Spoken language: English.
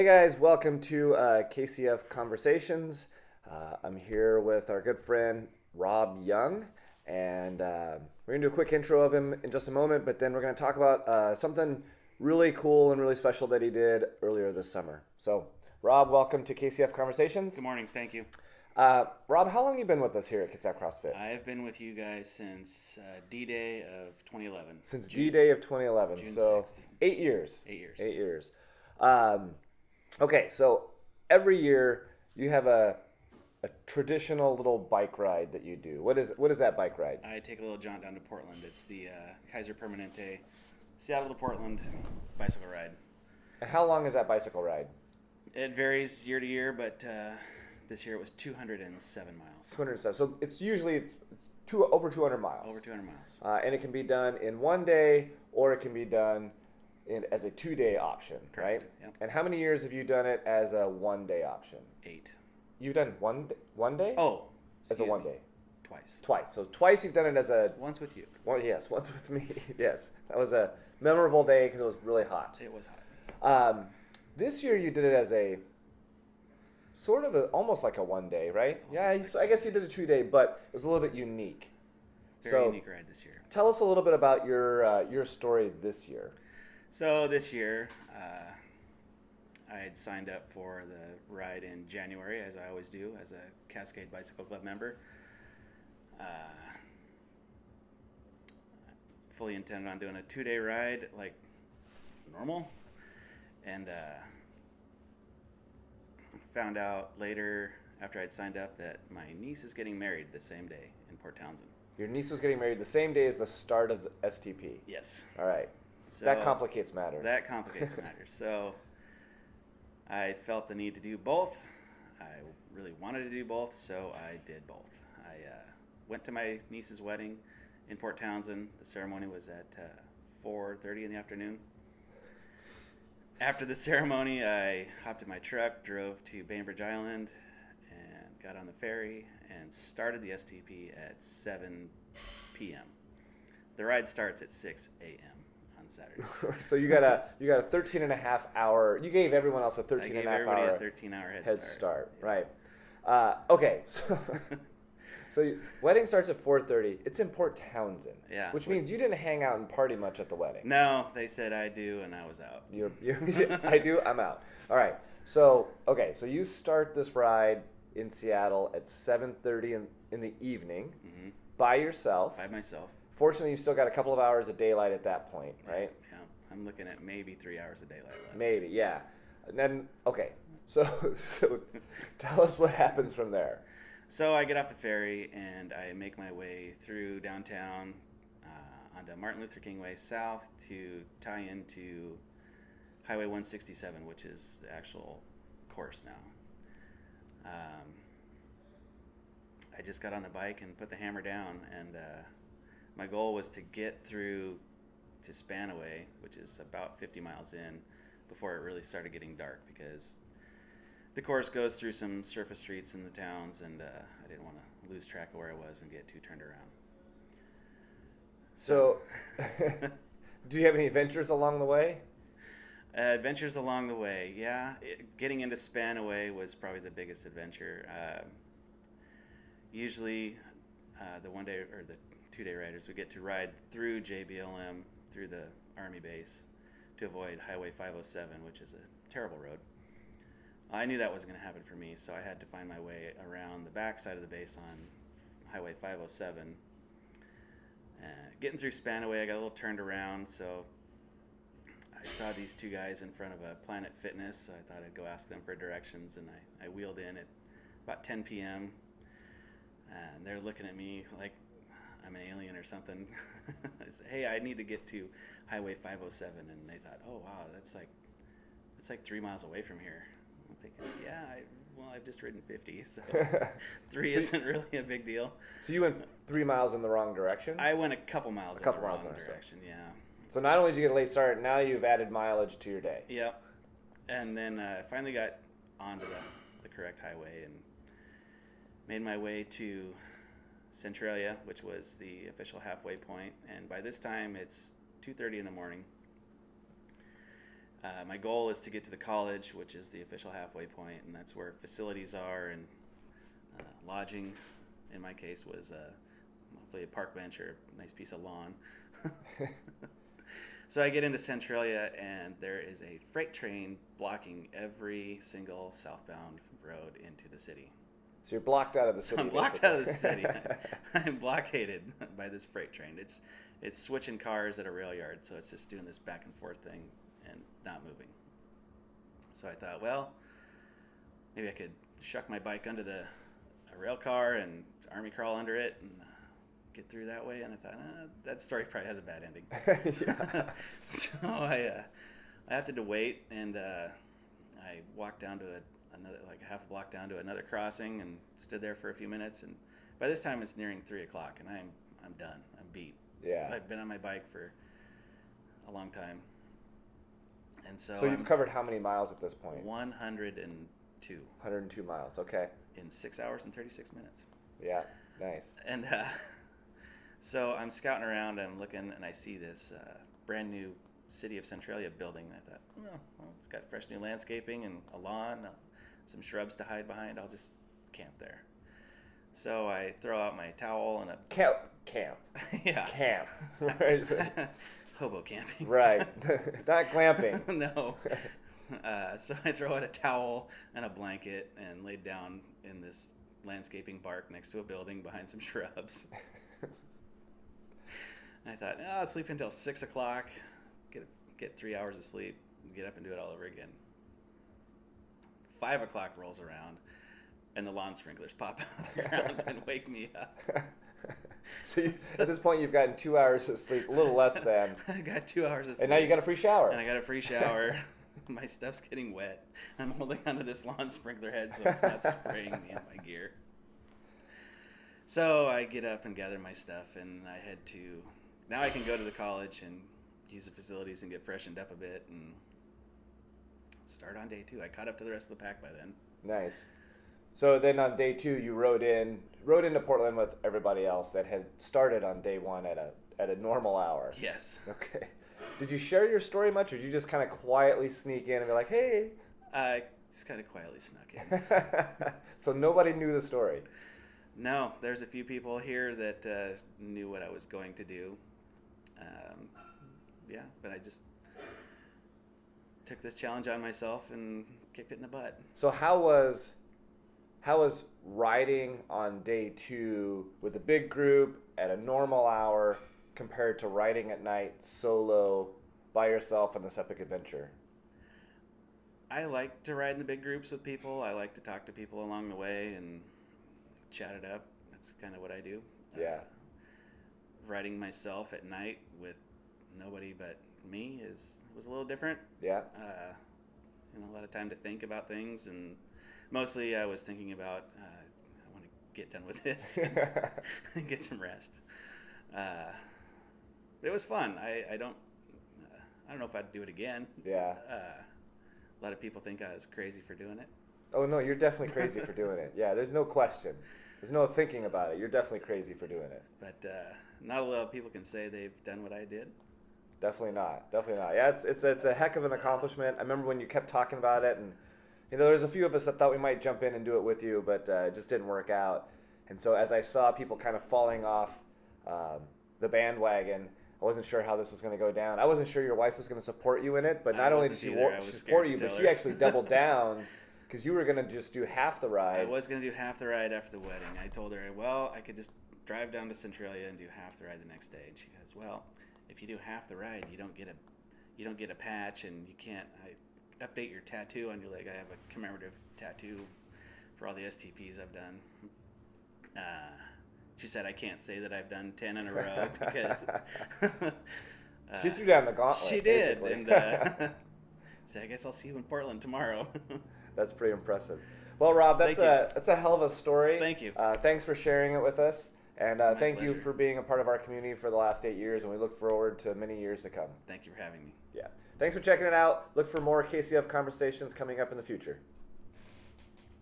guys, welcome to KCF Conversations. I'm here with our good friend Robb Young, and we're going to do a quick intro of him in just a moment, but then we're going to talk about something really cool and really special that he did earlier this summer. So, Robb, welcome to KCF Conversations. Good morning, thank you. Robb, how long have you been with us here at KCF CrossFit? I've been with you guys since D-Day of 2011. Since D-Day of 2011, June so 6th. 8 years. 8 years. 8 years. Okay, so every year you have a traditional little bike ride that you do. What is that bike ride? I take a little jaunt down to Portland. It's the Kaiser Permanente Seattle to Portland bicycle ride. And how long is that bicycle ride? It varies year to year, but this year it was 207 miles. 207. So it's usually over 200 miles. Over 200 miles. And it can be done in one day, or it can be done as a 2-day option, Correct. right? Yep. And how many years have you done it as a 1-day option? 8. You've done one day? Oh, as a 1 day. Twice. Twice. So twice you've done it as a. Once with you. Well, yes, once with me. Yes, that was a memorable day because it was really hot. It was hot. This year you did it as a sort of almost like a 1 day, right? Yeah, I guess you did a 2-day, but it was a little bit unique. Very unique ride this year. Tell us a little bit about your story this year. So this year, I had signed up for the ride in January, as I always do, as a Cascade Bicycle Club member. Fully intended on doing a 2-day ride like normal, and found out later after I'd signed up that my niece is getting married the same day in Port Townsend. Your niece was getting married the same day as the start of the STP. Yes. All right. So that complicates matters. That complicates matters. So I felt the need to do both. I really wanted to do both, so I did both. I went to my niece's wedding in Port Townsend. The ceremony was at 4:30 in the afternoon. After the ceremony, I hopped in my truck, drove to Bainbridge Island, and got on the ferry and started the STP at 7 p.m. The ride starts at 6 a.m. on Saturday. So you got a 13 and a half hour. You gave everyone else a 13 and a half hour. I gave everybody a 13-hour head start. Right. Okay. So wedding starts at 4:30. It's in Port Townsend. Yeah. Which means you didn't hang out and party much at the wedding. No, they said I do, and I was out. I do. I'm out. All right. So so you start this ride in Seattle at 7:30 in the evening, by yourself. By myself. Fortunately, you still got a couple of hours of daylight at that point, right? Yeah. I'm looking at maybe 3 hours of daylight left. Maybe, yeah. And then so tell us what happens from there. So I get off the ferry and I make my way through downtown onto Martin Luther King Way South to tie into Highway 167, which is the actual course now. I just got on the bike and put the hammer down, and my goal was to get through to Spanaway, which is about 50 miles in, before it really started getting dark, because the course goes through some surface streets in the towns, and I didn't want to lose track of where I was and get too turned around. So do you have any adventures along the way? Adventures along the way, yeah. Getting into Spanaway was probably the biggest adventure. Usually the 1-day or the 2-day riders would get to ride through JBLM, through the Army base, to avoid Highway 507, which is a terrible road. I knew that wasn't going to happen for me, so I had to find my way around the back side of the base on Highway 507. Getting through Spanaway, I got a little turned around, so I saw these two guys in front of a Planet Fitness, so I thought I'd go ask them for directions, and I wheeled in at about 10 p.m., and they're looking at me like I'm an alien or something. I said, hey, I need to get to Highway 507, and they thought, oh, wow, that's like 3 miles away from here. I'm thinking, yeah, I've just ridden 50, so 3 isn't really a big deal. So you went 3 miles in the wrong direction? I went a couple miles in the wrong direction, yeah. So not only did you get a late start, now you've added mileage to your day. Yep. And then I finally got onto the correct highway and made my way to Centralia, which was the official halfway point. And by this time, it's 2:30 in the morning. My goal is to get to the college, which is the official halfway point, and that's where facilities are, and lodging, in my case, was hopefully a park bench or a nice piece of lawn. So I get into Centralia, and there is a freight train blocking every single southbound road into the city. So you're blocked out of the city. I'm blocked out of the city. I'm blockaded by this freight train. It's switching cars at a rail yard, so it's just doing this back and forth thing and not moving. So I thought, well, maybe I could shuck my bike under a rail car and army crawl under it and get through that way. And I thought, that story probably has a bad ending. So I had to wait, and I walked down to another, like half a block down to another crossing, and stood there for a few minutes. And by this time it's nearing 3:00, and I'm done. I'm beat. Yeah. I've been on my bike for a long time. And so you've covered how many miles at this point? 102. 102 miles. Okay. In 6 hours and 36 minutes. Yeah. Nice. And so I'm scouting around, and I'm looking, and I see this brand new City of Centralia building. And I thought, well, it's got fresh new landscaping and a lawn, some shrubs to hide behind. I'll just camp there. So I throw out my towel and a camp. Yeah. Camp. Right. Hobo camping. Right. Not glamping. No. So I throw out a towel and a blanket and laid down in this landscaping bark next to a building behind some shrubs. And I thought, I'll sleep until 6:00, get 3 hours of sleep, and get up and do it all over again. 5:00 rolls around, and the lawn sprinklers pop out of the ground and wake me up. So at this point, you've gotten 2 hours of sleep, a little less than. I got 2 hours of sleep. And now you got a free shower. And I got a free shower. My stuff's getting wet. I'm holding onto this lawn sprinkler head so it's not spraying me in my gear. So I get up and gather my stuff, and I head to... Now I can go to the college and use the facilities and get freshened up a bit and start on day 2. I caught up to the rest of the pack by then. Nice. So then on day 2, you rode into Portland with everybody else that had started on day 1 at a normal hour. Yes. Okay. Did you share your story much, or did you just kind of quietly sneak in and be like, hey? I just kind of quietly snuck in. So nobody knew the story? No. There's a few people here that knew what I was going to do. Yeah, but I just took this challenge on myself and kicked it in the butt. So how was riding on day 2 with a big group at a normal hour compared to riding at night solo by yourself on this epic adventure? I like to ride in the big groups with people. I like to talk to people along the way and chat it up. That's kind of what I do. Yeah. Riding myself at night with nobody but me was a little different. Yeah. A lot of time to think about things, and mostly I was thinking about I want to get done with this and get some rest. But it was fun. I don't know if I'd do it again. Yeah. A lot of people think I was crazy for doing it. Oh no, you're definitely crazy for doing it. Yeah, there's no question. There's no thinking about it. You're definitely crazy for doing it. But not a lot of people can say they've done what I did. Definitely not. Definitely not. Yeah, it's a heck of an accomplishment. I remember when you kept talking about it, and there's a few of us that thought we might jump in and do it with you, but it just didn't work out. And so as I saw people kind of falling off the bandwagon, I wasn't sure how this was going to go down. I wasn't sure your wife was going to support you in it, but not only did she support you, but she actually doubled down because you were going to just do half the ride. I was going to do half the ride after the wedding. I told her, well, I could just drive down to Centralia and do half the ride the next day. And she goes, well, if you do half the ride, you don't get a patch, and you can't update your tattoo on your leg. I have a commemorative tattoo for all the STPs I've done. She said I can't say that I've done 10 in a row because she threw down the gauntlet. She did, basically. And so I guess I'll see you in Portland tomorrow. That's pretty impressive. Well, Rob, that's a hell of a story. Thank you. Thanks for sharing it with us. And thank you pleasure. for being a part of our community for the last 8 years, and we look forward to many years to come. Thank you for having me. Yeah. Thanks for checking it out. Look for more KCF Conversations coming up in the future.